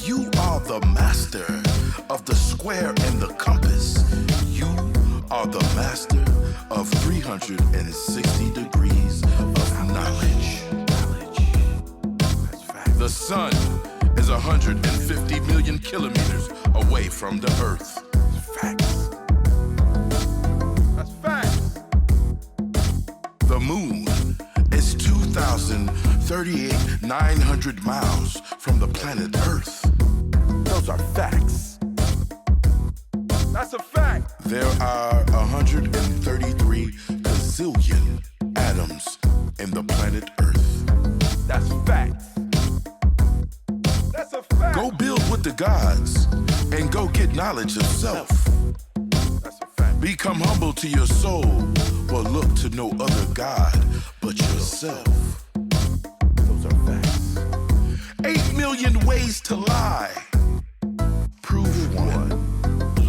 You are the master of the square and the compass. You are the master of 360 degrees of knowledge. The sun is 150 million kilometers away from the earth. Facts. That's facts. The moon is 2,038,900 miles from the planet Earth. Those are facts. That's a fact. There are 133 gazillion atoms in the planet Earth. That's facts. That's a fact. Go build with the gods and go get knowledge of self. That's a fact. Become humble to your soul, or look to no other god but yourself. Those are facts. 8 million ways to lie. Prove one.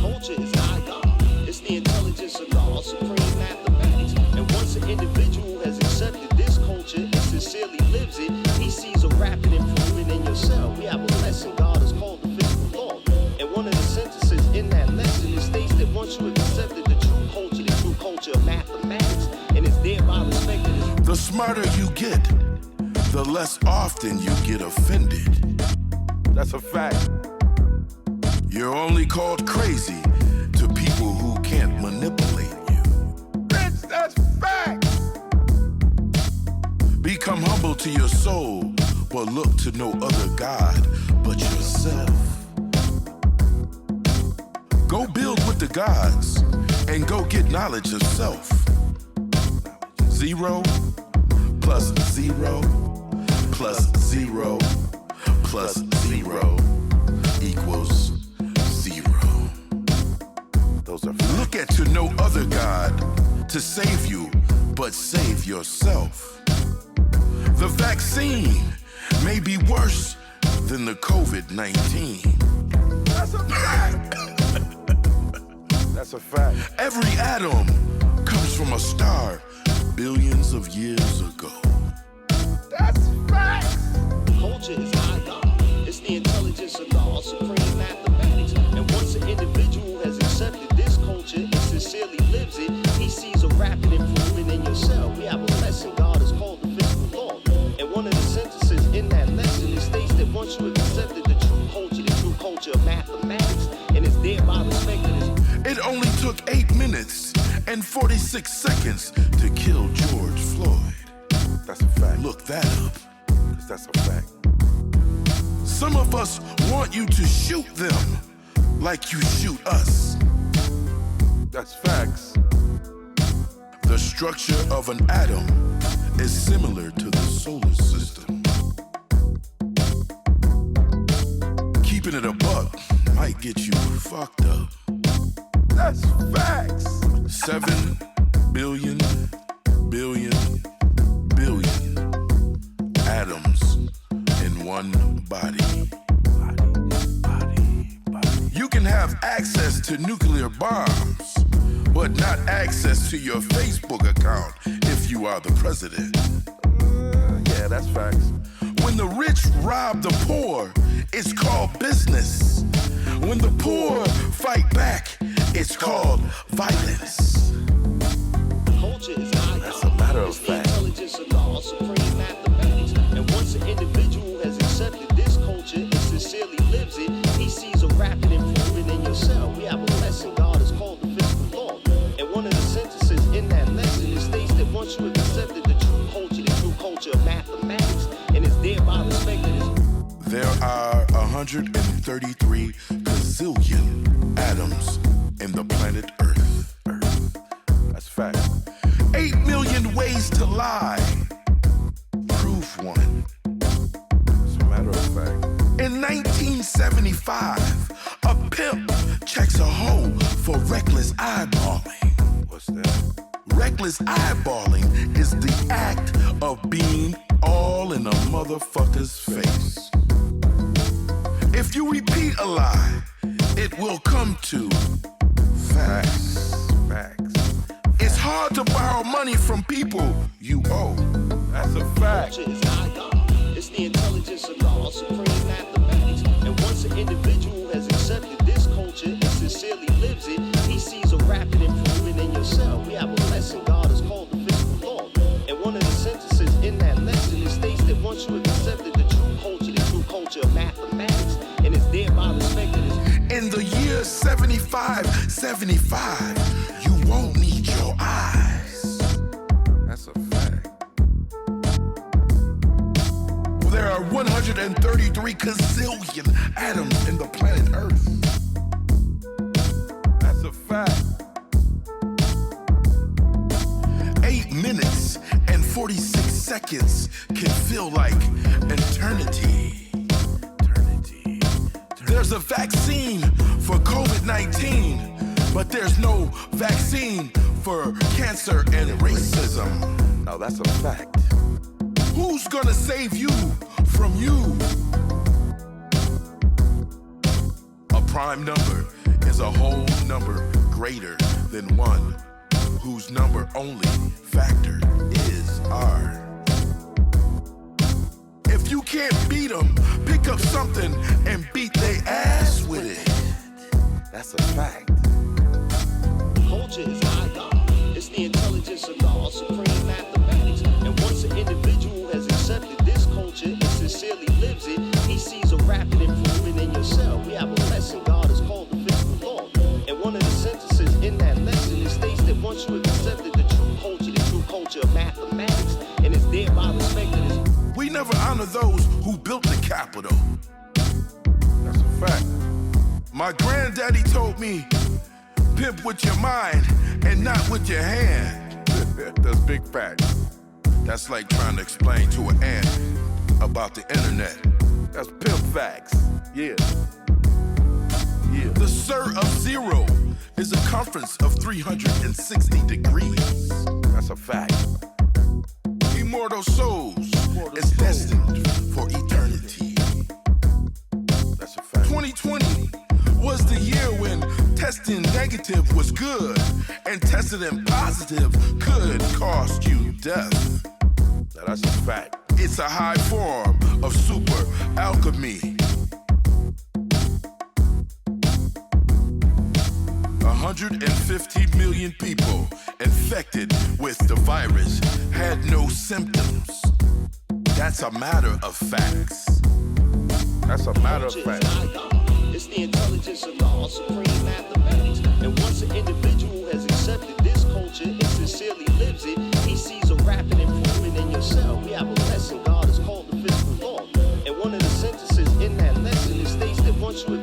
Culture is our God. It's the intelligence of God, supreme mathematics. And once an individual has accepted this culture and sincerely lives it, he sees a rapid improvement in yourself. We have a lesson God has called the physical law. And one of the sentences in that lesson, it states that once you have accepted the true culture of mathematics, and is thereby respected. The smarter you get, the less often you get offended. That's a fact. You're only called crazy to people who can't manipulate you. Rich, that's fact. Become humble to your soul, but look to no other god but yourself. Go build with the gods and go get knowledge of self. 0 plus 0 plus 0 plus 0 equals 0. Those are facts. Look at to no other god to save you, but save yourself. The vaccine may be worse than the COVID-19. That's a fact. That's a fact. Every atom comes from a star billions of years ago. That's facts. Culture is our God. It's the intelligence of God, supreme mathematics. And once an individual has accepted this culture and sincerely lives it, he sees a rapid improvement in yourself. We have a lesson God has called the physical law. And one of the sentences in that lesson, it states that once you have accepted the true culture of mathematics, and is thereby respected as. It only took 8 minutes and 46 seconds to kill George Floyd. That's a fact. Look that up, 'cause that's a fact. Some of us want you to shoot them like you shoot us. That's facts. The structure of an atom is similar to the solar system. Keeping it a buck might get you fucked up. That's facts. 7 billion atoms in one body. You can have access to nuclear bombs, but not access to your Facebook account if you are the president. Yeah, that's facts. When the rich rob the poor, it's called business. When the poor fight back, it's called violence. Culture is our God. That's a matter of fact. Intelligence of God, supreme mathematics. And once an individual has accepted this culture and sincerely lives it, he sees a rapid improvement in yourself. We have a lesson God has called the physical law. And one of the sentences in that lesson, it states that once you have accepted the true culture of mathematics, and is thereby respected as. There are 133 gazillion atoms in the planet Earth. That's fact. 8 million ways to lie. Prove one. It's a matter of fact. In 1975, a pimp checks a hoe for reckless eyeballing. What's that? Reckless eyeballing is the act of being all in a motherfucker's face. If you repeat a lie, it will come to facts. Facts. It's hard to borrow money from people you owe. That's a fact. Culture is our God. It's the intelligence of God, supreme mathematics. And once an there's 75, you won't need your eyes. That's a fact. There are 133 gazillion atoms in the planet Earth. That's a fact. 8 minutes and 46 seconds can feel like eternity. There's a vaccine for COVID-19, but there's no vaccine for cancer and racism. Now that's a fact. Who's gonna save you from you? A prime number is a whole number greater than one, whose number only factor is R. If you can't beat them, pick up something and beat they ass with it. That's a fact. Culture is high law. It's the intelligence of law, supreme mathematics. And once an individual has accepted this culture and sincerely lives it, he sees a rapid improvement in yourself. We have a lesson God has called the physical law. And one of the sentences in that lesson, it states that once you have accepted the true culture of mathematics, and it's thereby respected as we never honor those who built the Capitol. That's a fact. My granddaddy told me, pimp with your mind and not with your hand. That's big facts. That's like trying to explain to an ant about the internet. That's pimp facts. Yeah. The Sir of Zero is a circumference of 360 degrees. That's a fact. Immortal souls is destined for eternity. That's a fact. 2020 was the year when testing negative was good and testing positive could cost you death. Now that's a fact. It's a high form of super alchemy. 150 million people infected with the virus had no symptoms. That's a matter of facts. That's a matter of facts. It's the intelligence of law, supreme mathematics. And once an individual has accepted this culture and sincerely lives it, he sees a rapid improvement in yourself. We have a lesson God has called the physical law. And one of the sentences in that lesson, it states that once you